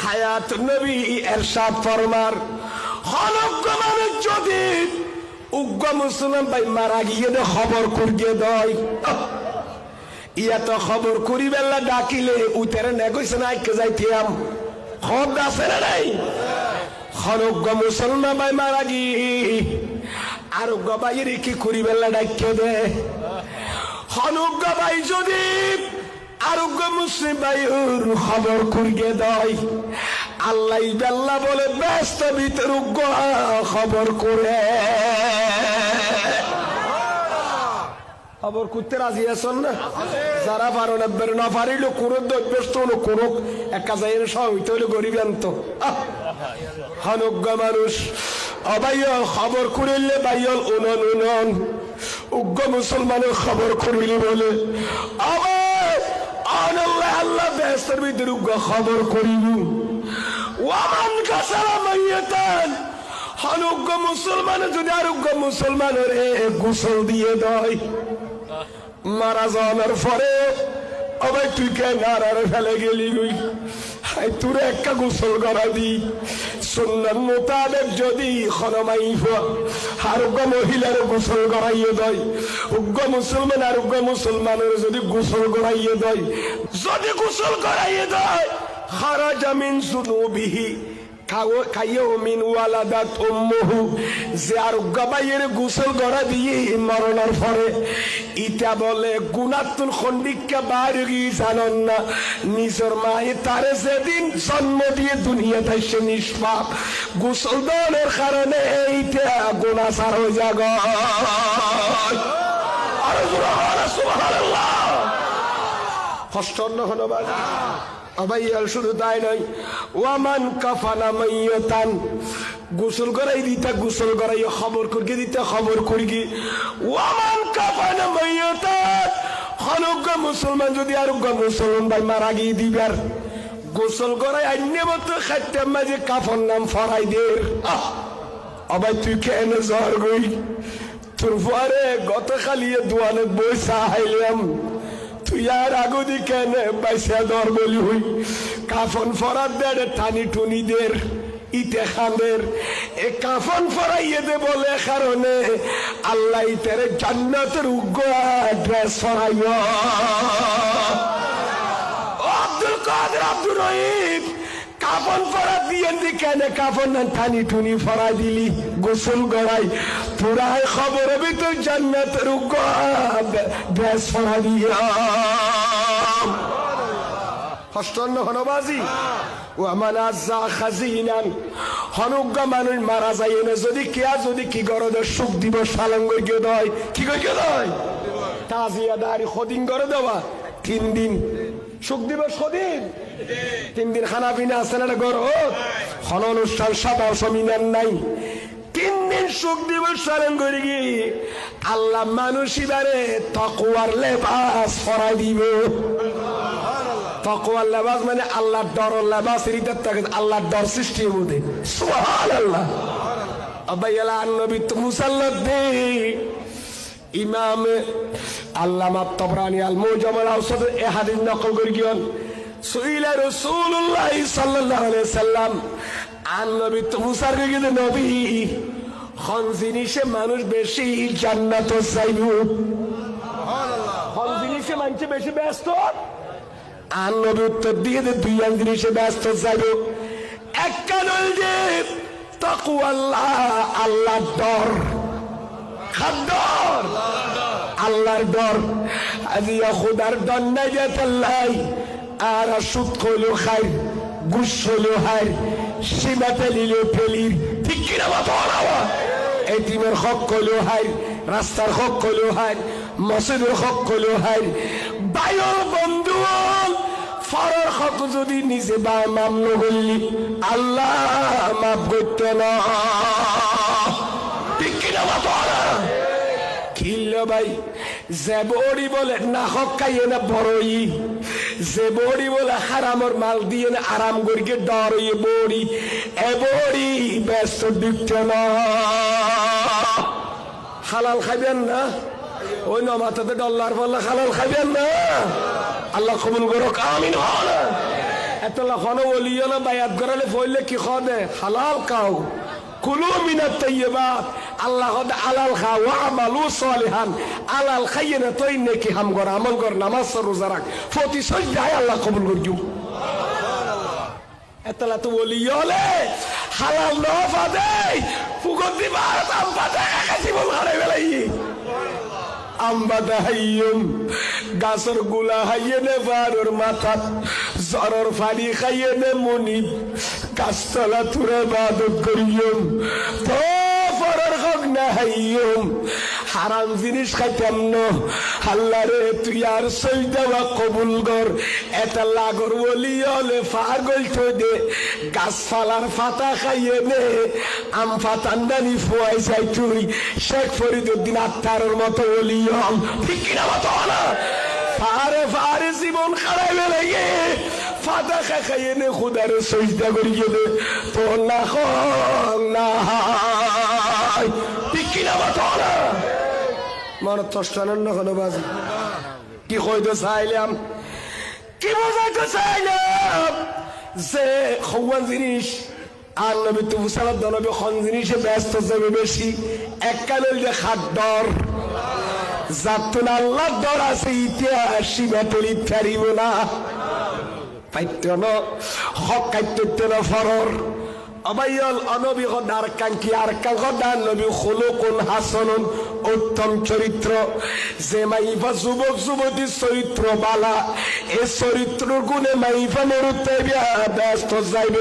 হায়াত নবী এরশাদ ফরমার হনজ্ঞ মানুষ যদি উগ্র মুসলমান ভাই মারা গিয়ে খবর করিয়ে দেয় ইয়া তো খবর করি বেলা ডাকিলে উতেরে নেগইছে না আইকে যাইতিয়াম খবর আছে না নাই হনজ্ঞ মুসলমান ভাই মারা গিয়ে আরোগ্য ভাইয়ের কি করি বেলা ডাকিয়ে দে হনজ্ঞ ভাই যদি আরোগ্য মুসলিম ভাইয়ের খবর করিয়ে দেয় আল্লাহ বেল্লা বলে ব্যস্ত ভিতর খবর করে খবর করতে রাজি আছেন না যারা পারো না বের না পারিল কোন ব্যস্ত হলো কোন এক কাজে হইতে হইলে গরিবেন তো হনজ্ঞ মানুষ অবাইল খবর করিলে বাইল উনন উনন উগ্র মুসলমানের খবর করিলে বলে আল্লাহ আল্লাহ ব্যস্তের ভিতরে খবর করিব ওয়ামান কাসারা মাইয়াতান হনজ্ঞ মুসলমান যদি আরোগ্য মুসলমানের গোসল দিয়ে দেয় মারা যাওয়ার পরে আবার তুই কে নারারে ফেলে গেলি গুই হাই তোর একটা গোসল করা দি সুন্নাত মোতাবেক যদি খনমাইফ আরোগ্য মহিলার গোসল করাইয়ে দেয় উগ্র মুসলমান আরোগ্য মুসলমানের যদি গোসল করাইয়ে দেয় যদি গোসল করাইয়ে দেয় খারাজা মিন যুনুবিহি কাইয়মিন ওয়ালাদাত উম্মুহু যে আরোগ্য ভাইয়ের গোসল করা দিয়ে মরণের পরে ইটা বলে গুনাতুল খন্ডিকা বাড়ি জানেন না নিজের মায়ে তারে যেদিন জন্ম দিয়ে দুনিয়াতে এসে নিষ্পাপ গোসল দেওয়ার কারণে এইটা গুনাহগার হয়ে যাগ আর সুবহানাল্লাহ কষ্ট হলো বাবা আবাইয়াল শুধু তাই নয় ওয়ামান কাফানা মাইয়াতান গোসল করাই দিতে গোসল করাই খবর করিয়ে দিতে খবর করিয়ে ওয়ামান কাফানা মাইয়াতান হনজ্ঞ মুসলমান যদি আরোগ্য মুসলমান ভাই মারা গিয়ে দিবার গোসল করাই অন্য মতো খাইতে মাঝে কাফন নাম ফরাই দের আবার তুই কেন জ্বর গই তোর পরে গত খালিয়ে দোয়ানে বইসা হাইলাম তুই আর আগুদি কেন বাইসা দর বলি হই কাফন ফরার দেড় টানি টুনি দের ইতে খানের এ কাফন ফরাইয়ে দে বলে কারণে আল্লাহ ইতের জান্নাতের উগ্র ড্রেস ফরাইব আব্দুল কাদের আব্দুর রহিম কাফন ফরা দিয়ে কেন কাফন টানি টুনি ফরা দিলি গোসল গড়াই পুরাই খবর ভিতর জান্নাতের ড্রেস ফরা দিয়া হস্তন্ন হনবাজি ও আমার আজ্জা খাজিনান হনজ্ঞ মানুষ মারা যায় না যদি কেয়া যদি কি গরদের সুখ দিবস পালন করে দেয় কি করে দেয় তাজিয়া দাঁড়ি সদিন করে দেওয়া 3 দিন সুখ দিবস সদিন 3 দিন খানা পিনা আছে না গরম হন অনুষ্ঠান সাদা সমিনার নাই 3 দিন সুখ দিবস পালন করে গিয়ে আল্লাহ মানুষ এবারে তাকওয়ার লেবাস পরাই দিব তাকওয়ার লেবাস মানে আল্লাহর ডর লেবাস রিতাত থাকে আল্লাহর ডর সৃষ্টি হবে সুবহানাল্লাহ আবাইয়ালা নবী তো মুসাল্লাত দে ইমাম আল্লামা তাবরানী আল মুজাম আল আওসাত এ হাদিস নকল করে গিয়েন সুইলা রাসূলুল্লাহ সাল্লাল্লাহু আলাইহি সাল্লাম আন নবী তো মুসার গিয়ে নবী কোন জিনিসে মানুষ বেশি জান্নাত চাইব সুবহানাল্লাহ কোন জিনিসে মানুষ বেশি ব্যস্ত আন নবী উত্তর দিয়ে 2 জিনিসে ব্যস্ত চাইব এক কারণ যে তাকওয়াল্লাহ আল্লাহর ডর খাদ্দর আল্লাহর ডর আজিয়া খুদার ডর নাই যেতাল্লাই আর সুদ কইলো খাই ঘুষ হইলো হাই সীমা পেলিলো পেলির ঠিক কিনা বাবা এতিমের হক কইলো হাই রাস্তার হক কইলো হাই মসজিদের হক কইলো হাই বায়ু বন্ধু ফরার হক যদি নিজে বা মামলো করলি আল্লাহ মাফ করতে না ঠিক কিনা বাবা কিল্লো ভাই যে বড়ি বলে না হক খাইয়ে না বড়ই যে বড়ি বলে হারামর মাল দিয়ে না আরাম করিকে ডর হইয়ে বড়ি এ বড়ি ব্যস্ত দিচ্ছ না হালাল খাইবেন না ওই নমাতাতে ডল্লার বললে হালাল খাইবেন না আল্লাহ কবুল করুক আমিন এতলা খন বলিও না বায়াত করালে ফইলে কি খদে হালাল খাও কুলু মিনাত তাইয়্যিবাত আল্লাহ হদ হালাল খাও ওয়া আমালু সালিহান হালাল খাইয়ে না তুই নেকি হাম কর আমল কর নামাজ রোজা রাখ প্রতি সজ্জায় আল্লাহ কবুল করজু এতলা তো বলিও লে হালাল ন ফাদে ফুগত দিবার আম ফাদে কাছি বল হারাই বেলাই আম্বাদা হাইয়ুম গাছর গুলা হাইয়ে নে বারোর মাথাত জ্বরের ফানি খাইয়ে নে মনি গাছতলা তুরে বাদত করিয়ম তো পরের হক না হাইয়ুম হারাম জিনিস খাইতাম ন আল্লাহ রে তুই আর সইদাওয়া কবুল কর এটা লাগর বলি হলে পাগল থই দে গাছপালার ফাতা খাইয়ে নে আম ফাতান্দানি ফুয়াই যাই তুই শেখ ফরিদুদ্দিন আত্মারের মতো বলি হল ঠিক কিনা মতো না ফারে ফারে জীবন খারাই বেলাইয়ে ফাতা খাইয়ে নে খুদারে সইদা করিয়ে দে তো না না ঠিক কিনা মতো না মনে তষ্টানন্দ হলো বাজি কি কইতে চাইলাম কি বোঝাইতে চাইলাম যে খওয়ান জিনিস আর নবী তু সালাদ নবী খন জিনিসে ব্যস্ত যাবে বেশি এককালে যে খাদ্দর জাতুন আল্লাহ দর আছে ইতিহাস সীমাতলি ছাড়িব না পাইতেন হক কাইতেন ফরর অবাইল অনবী হদার কাঙ্কি আর কাঙ্কদার নবী খুলুকুন হাসানুন উত্তম চরিত্র যে মাইফা যুবক যুবতী চরিত্র বালা এই চরিত্র গুণে মাইফা মরুতে ব্যস্ত যাইবে